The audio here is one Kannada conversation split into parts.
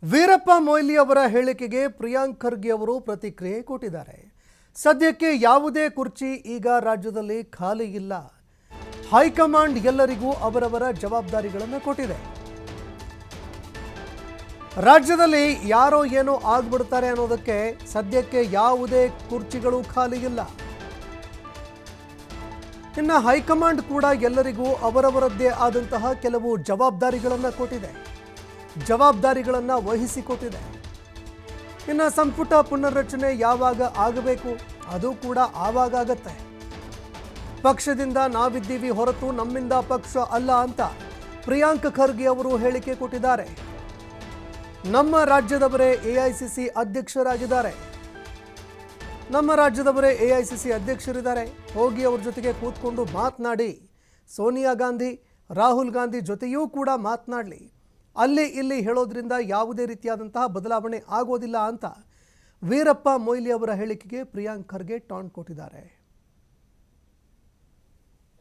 ವೀರಪ್ಪ ಮೊಯ್ಲಿ ಅವರ ಹೇಳಿಕೆಗೆ ಪ್ರಿಯಾಂಕ್ ಖರ್ಗೆ ಅವರು ಪ್ರತಿಕ್ರಿಯೆ ಕೊಟ್ಟಿದ್ದಾರೆ. ಸದ್ಯಕ್ಕೆ ಯಾವುದೇ ಕುರ್ಚಿ ಈಗ ರಾಜ್ಯದಲ್ಲಿ ಖಾಲಿ ಇಲ್ಲ. ಹೈಕಮಾಂಡ್ ಎಲ್ಲರಿಗೂ ಅವರವರ ಜವಾಬ್ದಾರಿಗಳನ್ನು ಕೊಟ್ಟಿದೆ. ರಾಜ್ಯದಲ್ಲಿ ಯಾರೋ ಏನೋ ಆಗ್ಬಿಡ್ತಾರೆ ಅನ್ನೋದಕ್ಕೆ ಸದ್ಯಕ್ಕೆ ಯಾವುದೇ ಕುರ್ಚಿಗಳು ಖಾಲಿ ಇಲ್ಲ. ಇನ್ನು ಹೈಕಮಾಂಡ್ ಕೂಡ ಎಲ್ಲರಿಗೂ ಅವರವರದ್ದೇ ಆದಂತಹ ಕೆಲವು ಜವಾಬ್ದಾರಿಗಳನ್ನು ಕೊಟ್ಟಿದೆ, ಜವಾಬ್ದಾರಿಗಳನ್ನು ವಹಿಸಿಕೊಟ್ಟಿದೆ. ಇನ್ನು ಸಂಪುಟ ಪುನರ್ರಚನೆ ಯಾವಾಗ ಆಗಬೇಕು ಅದು ಕೂಡ ಆವಾಗ ಆಗತ್ತೆ. ಪಕ್ಷದಿಂದ ನಾವಿದ್ದೀವಿ ಹೊರತು ನಮ್ಮಿಂದ ಪಕ್ಷ ಅಲ್ಲ ಅಂತ ಪ್ರಿಯಾಂಕ್ ಖರ್ಗೆ ಅವರು ಹೇಳಿಕೆ ಕೊಟ್ಟಿದ್ದಾರೆ. ನಮ್ಮ ರಾಜ್ಯದವರೇ ಎಐಸಿಸಿ ಅಧ್ಯಕ್ಷರಾಗಿದ್ದಾರೆ, ನಮ್ಮ ರಾಜ್ಯದವರೇ ಎಐಸಿಸಿ ಅಧ್ಯಕ್ಷರಿದ್ದಾರೆ. ಹೋಗಿ ಅವ್ರ ಜೊತೆಗೆ ಕೂತ್ಕೊಂಡು ಮಾತನಾಡಿ, ಸೋನಿಯಾ ಗಾಂಧಿ ರಾಹುಲ್ ಗಾಂಧಿ ಜೊತೆಯೂ ಕೂಡ ಮಾತನಾಡಲಿ. ಅಲ್ಲಿ ಇಲ್ಲಿ ಹೇಳೋದ್ರಿಂದ ಯಾವುದೇ ರೀತಿಯಾದಂತಹ ಬದಲಾವಣೆ ಆಗೋದಿಲ್ಲ ಅಂತ ವೀರಪ್ಪ ಮೊಯ್ಲಿ ಅವರ ಹೇಳಿಕೆಗೆ ಪ್ರಿಯಾಂಕ್ ಖರ್ಗೆ ಟಾಂಟ್ ಕೊಟ್ಟಿದ್ದಾರೆ.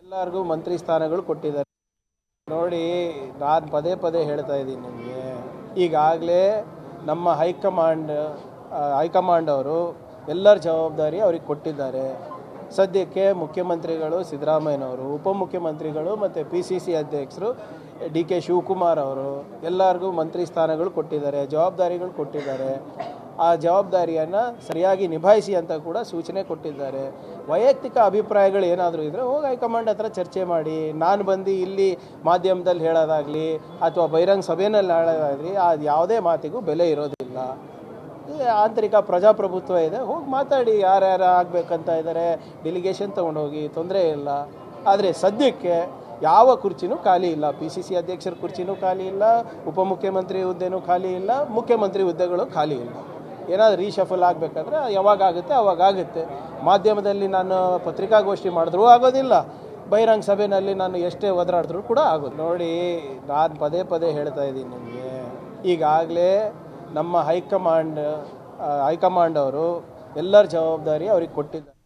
ಎಲ್ಲರಿಗೂ ಮಂತ್ರಿ ಸ್ಥಾನಗಳು ಕೊಟ್ಟಿದ್ದಾರೆ. ನೋಡಿ, ನಾನು ಪದೇ ಪದೇ ಹೇಳ್ತಾ ಇದ್ದೀನಿ ನಿಮಗೆ, ಈಗಾಗಲೇ ನಮ್ಮ ಹೈಕಮಾಂಡ್ ಅವರು ಎಲ್ಲರ ಜವಾಬ್ದಾರಿ ಅವ್ರಿಗೆ ಕೊಟ್ಟಿದ್ದಾರೆ. ಸದ್ಯಕ್ಕೆ ಮುಖ್ಯಮಂತ್ರಿಗಳು ಸಿದ್ದರಾಮಯ್ಯನವರು, ಉಪಮುಖ್ಯಮಂತ್ರಿಗಳು ಮತ್ತು PCC ಅಧ್ಯಕ್ಷರು DK ಶಿವಕುಮಾರ್ ಅವರು ಎಲ್ಲರಿಗೂ ಮಂತ್ರಿ ಸ್ಥಾನಗಳು ಕೊಟ್ಟಿದ್ದಾರೆ, ಜವಾಬ್ದಾರಿಗಳು ಕೊಟ್ಟಿದ್ದಾರೆ. ಆ ಜವಾಬ್ದಾರಿಯನ್ನು ಸರಿಯಾಗಿ ನಿಭಾಯಿಸಿ ಅಂತ ಕೂಡ ಸೂಚನೆ ಕೊಟ್ಟಿದ್ದಾರೆ. ವೈಯಕ್ತಿಕ ಅಭಿಪ್ರಾಯಗಳು ಏನಾದರೂ ಇದ್ದರೆ ಹೋಗಿ ಹೈಕಮಾಂಡ್ ಹತ್ರ ಚರ್ಚೆ ಮಾಡಿ. ನಾನು ಬಂದು ಇಲ್ಲಿ ಮಾಧ್ಯಮದಲ್ಲಿ ಹೇಳೋದಾಗಲಿ ಅಥವಾ ಬಹಿರಂಗ ಸಭೆಯಲ್ಲಿ ಹೇಳೋದಾಗಲಿ ಅದು ಯಾವುದೇ ಮಾತಿಗೂ ಬೆಲೆ ಇರೋದಿಲ್ಲ. ಆಂತರಿಕ ಪ್ರಜಾಪ್ರಭುತ್ವ ಇದೆ, ಹೋಗಿ ಮಾತಾಡಿ. ಯಾರ್ಯಾರು ಆಗಬೇಕಂತ ಇದ್ದಾರೆ ಡೆಲಿಗೇಷನ್ ತೊಗೊಂಡೋಗಿ, ತೊಂದರೆ ಇಲ್ಲ. ಆದರೆ ಸದ್ಯಕ್ಕೆ ಯಾವ ಕುರ್ಚಿನೂ ಖಾಲಿ ಇಲ್ಲ. PCC ಅಧ್ಯಕ್ಷರ ಕುರ್ಚಿನೂ ಖಾಲಿ ಇಲ್ಲ, ಉಪಮುಖ್ಯಮಂತ್ರಿ ಹುದ್ದೆನೂ ಖಾಲಿ ಇಲ್ಲ, ಮುಖ್ಯಮಂತ್ರಿ ಹುದ್ದೆಗಳು ಖಾಲಿ ಇಲ್ಲ. ಏನಾದರೂ ರೀಶಫಲ್ ಆಗಬೇಕಾದ್ರೆ ಯಾವಾಗ ಆಗುತ್ತೆ ಅವಾಗ ಆಗುತ್ತೆ. ಮಾಧ್ಯಮದಲ್ಲಿ ನಾನು ಪತ್ರಿಕಾಗೋಷ್ಠಿ ಮಾಡಿದ್ರೂ ಆಗೋದಿಲ್ಲ, ಬಹಿರಂಗ ಸಭೆಯಲ್ಲಿ ನಾನು ಎಷ್ಟೇ ಒದರಾಡಿದ್ರೂ ಕೂಡ ಆಗೋದು. ನೋಡಿ, ನಾನು ಪದೇ ಪದೇ ಹೇಳ್ತಾ ಇದ್ದೀನಿ ನಿಮಗೆ, ಈಗಾಗಲೇ ನಮ್ಮ ಹೈಕಮಾಂಡ್ ಅವರು ಎಲ್ಲರ ಜವಾಬ್ದಾರಿ ಅವ್ರಿಗೆ ಕೊಟ್ಟಿದ್ದಾರೆ.